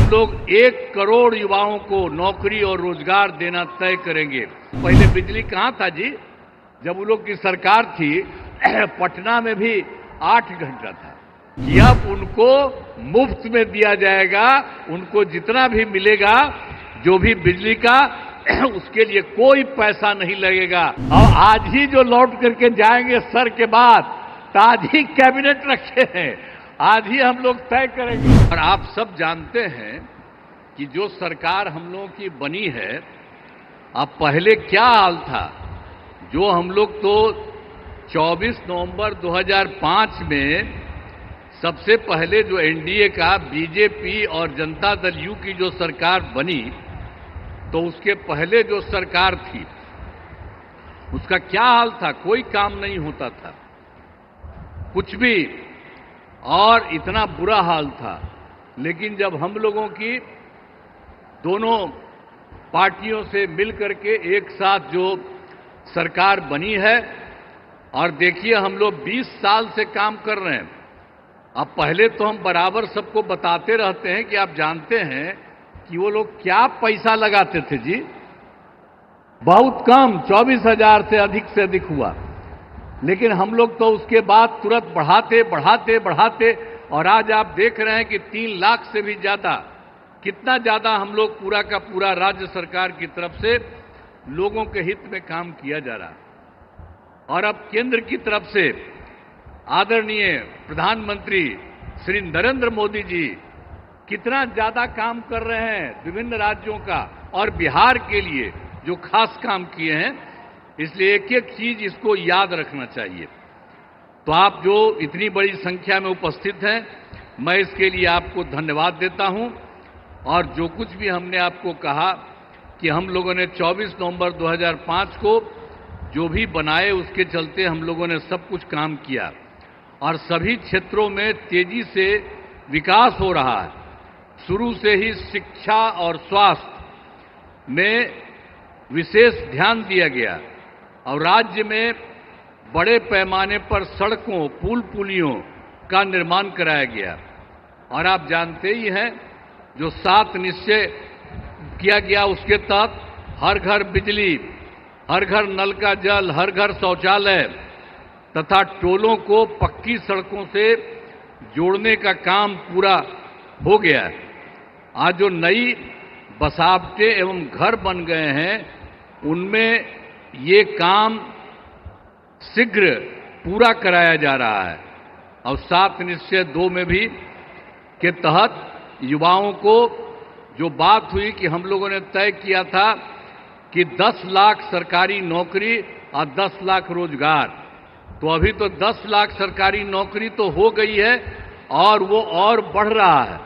हम लोग 1 करोड़ युवाओं को नौकरी और रोजगार देना तय करेंगे। पहले बिजली कहां था जी? जब उन लोग की सरकार थी पटना में भी 8 घंटा था। कि अब उनको मुफ्त में दिया जाएगा, उनको जितना भी मिलेगा जो भी बिजली का उसके लिए कोई पैसा नहीं लगेगा। और आज ही जो लौट करके जाएंगे सर के बाद, तो आज ही कैबिनेट रखे हैं, आज ही हम लोग तय करेंगे। और आप सब जानते हैं कि जो सरकार हम लोगों की बनी है, अब पहले क्या हाल था? जो हम लोग तो 24 नवंबर 2005 में सबसे पहले जो एनडीए का बीजेपी और जनता दल यू की जो सरकार बनी, तो उसके पहले जो सरकार थी उसका क्या हाल था? कोई काम नहीं होता था, कुछ भी, और इतना बुरा हाल था। लेकिन जब हम लोगों की दोनों पार्टियों से मिलकर के एक साथ जो सरकार बनी है, और देखिए हम लोग 20 साल से काम कर रहे हैं। अब पहले तो हम बराबर सबको बताते रहते हैं कि आप जानते हैं कि वो लोग क्या पैसा लगाते थे जी? बहुत कम, 24,000 से अधिक हुआ। लेकिन हम लोग तो उसके बाद तुरंत बढ़ाते, और आज आप देख रहे हैं कि 3 लाख से भी ज्यादा, कितना ज्यादा हम लोग पूरा का पूरा राज्य सरकार की तरफ से लोगों के हित में काम किया जा रहा है। और अब केंद्र की तरफ से आदरणीय प्रधानमंत्री श्री नरेंद्र मोदी जी कितना ज्यादा काम कर रहे हैं विभिन्न राज्यों का, और बिहार के लिए जो खास काम किए हैं। इसलिए एक एक चीज इसको याद रखना चाहिए। तो आप जो इतनी बड़ी संख्या में उपस्थित हैं, मैं इसके लिए आपको धन्यवाद देता हूं। और जो कुछ भी हमने आपको कहा कि हम लोगों ने 24 नवंबर 2005 को जो भी बनाए, उसके चलते हम लोगों ने सब कुछ काम किया, और सभी क्षेत्रों में तेजी से विकास हो रहा है। शुरू से ही शिक्षा और स्वास्थ्य में विशेष ध्यान दिया गया, और राज्य में बड़े पैमाने पर सड़कों, पुल पुलियों का निर्माण कराया गया। और आप जानते ही हैं, जो 7 निश्चय किया गया, उसके तहत हर घर बिजली, हर घर नल का जल, हर घर शौचालय तथा टोलों को पक्की सड़कों से जोड़ने का काम पूरा हो गया है। आज जो नई बसावटें एवं घर बन गए हैं, उनमें ये काम शीघ्र पूरा कराया जा रहा है। और 7 निश्चय 2 में भी के तहत युवाओं को जो बात हुई कि हम लोगों ने तय किया था कि 10 लाख सरकारी नौकरी और 10 लाख रोजगार, तो अभी तो 10 लाख सरकारी नौकरी तो हो गई है, और वो और बढ़ रहा है।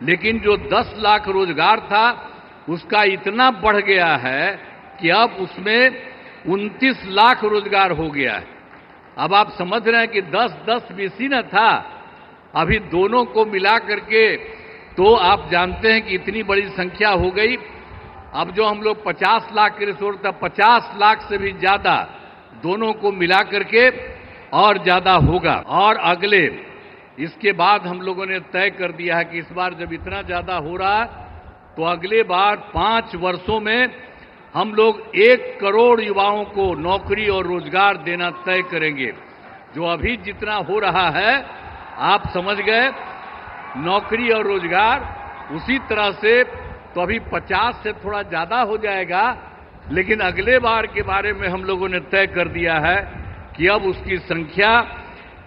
लेकिन जो 10 लाख रोजगार था, उसका इतना बढ़ गया है कि अब उसमें 29 लाख रोजगार हो गया है। अब आप समझ रहे हैं कि 10-10 बीसी न था, अभी दोनों को मिला करके तो आप जानते हैं कि इतनी बड़ी संख्या हो गई। अब जो हम लोग 50 लाख के रिसोर्स था, 50 लाख से भी ज्यादा दोनों को मिला करके और ज्यादा होगा। और अगले, इसके बाद हम लोगों ने तय कर दिया है कि इस बार जब इतना ज्यादा हो रहा है, तो अगले बार 5 वर्षों में हम लोग 1 करोड़ युवाओं को नौकरी और रोजगार देना तय करेंगे। जो अभी जितना हो रहा है, आप समझ गए, नौकरी और रोजगार, उसी तरह से तो अभी 50 से थोड़ा ज्यादा हो जाएगा। लेकिन अगले बार के बारे में हम लोगों ने तय कर दिया है कि अब उसकी संख्या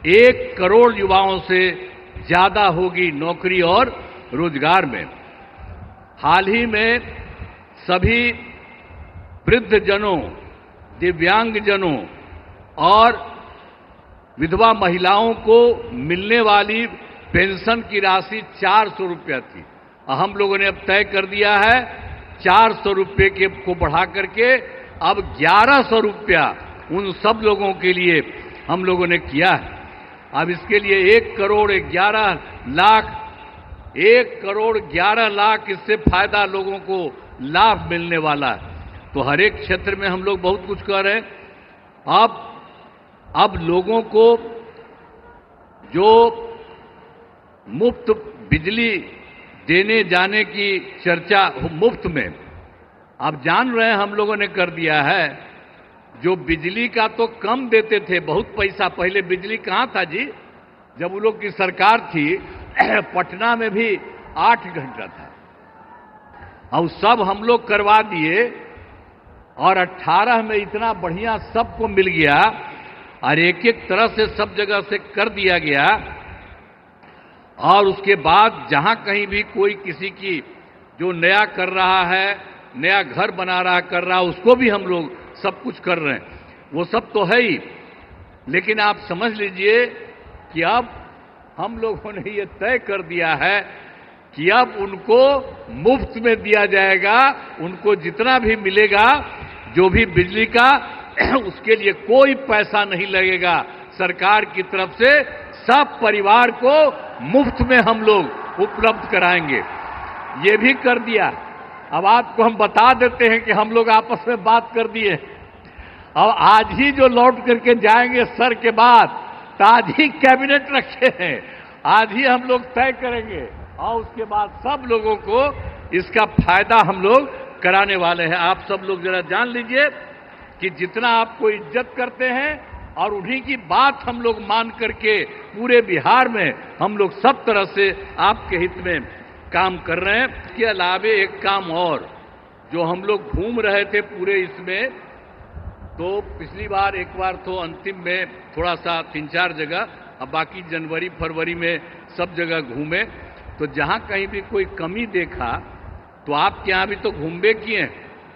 1 करोड़ युवाओं से ज्यादा होगी नौकरी और रोजगार में। हाल ही में सभी वृद्धजनों, दिव्यांगजनों और विधवा महिलाओं को मिलने वाली पेंशन की राशि 400 रुपया थी। हम लोगों ने अब तय कर दिया है 400 रुपये के को बढ़ा करके अब 1100 रुपया उन सब लोगों के लिए हम लोगों ने किया है। अब इसके लिए 1 करोड़ 11 लाख 1 करोड़ 11 लाख इससे फायदा लोगों को लाभ मिलने वाला है। तो हर एक क्षेत्र में हम लोग बहुत कुछ कर रहे हैं। अब लोगों को जो मुफ्त बिजली देने जाने की चर्चा मुफ्त में, आप जान रहे हैं हम लोगों ने कर दिया है। जो बिजली का तो कम देते थे, बहुत पैसा, पहले बिजली कहाँ था जी, जब उन लोग की सरकार थी पटना में भी 8 घंटा था, और सब हम लोग करवा दिए, और 18 में इतना बढ़िया सबको मिल गया, और एक एक तरह से सब जगह से कर दिया गया। और उसके बाद जहां कहीं भी कोई किसी की जो नया कर रहा है, नया घर बना रहा कर रहा, उसको भी हम लोग सब कुछ कर रहे हैं, वो सब तो है ही। लेकिन आप समझ लीजिए कि अब हम लोगों ने ये तय कर दिया है कि अब उनको मुफ्त में दिया जाएगा, उनको जितना भी मिलेगा, जो भी बिजली का, उसके लिए कोई पैसा नहीं लगेगा सरकार की तरफ से, सब परिवार को मुफ्त में हम लोग उपलब्ध कराएंगे। ये भी कर दिया। अब आपको हम बता देते हैं कि हम लोग आपस में बात कर दिए, अब आज ही जो लौट करके जाएंगे सर के बाद, तो आज ही कैबिनेट रखे हैं, आज ही हम लोग तय करेंगे, और उसके बाद सब लोगों को इसका फायदा हम लोग कराने वाले हैं। आप सब लोग जरा जान लीजिए कि जितना आपको इज्जत करते हैं, और उन्हीं की बात हम लोग मान करके पूरे बिहार में हम लोग सब तरह से आपके हित में काम कर रहे हैं। इसके अलावे एक काम और, जो हम लोग घूम रहे थे पूरे इसमें, तो पिछली बार एक बार तो अंतिम में थोड़ा सा 3-4 जगह, अब बाकी जनवरी फरवरी में सब जगह घूमे, तो जहां कहीं भी कोई कमी देखा, तो आपके यहां भी तो घूमबे किए,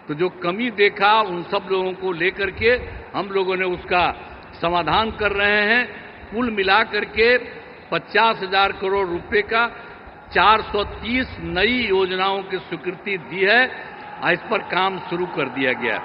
तो जो कमी देखा उन सब लोगों को लेकर के हम लोगों ने उसका समाधान कर रहे हैं। कुल मिलाकर के 50,000 करोड़ रुपए का 430 नई योजनाओं की स्वीकृति दी है, इस पर काम शुरू कर दिया गया।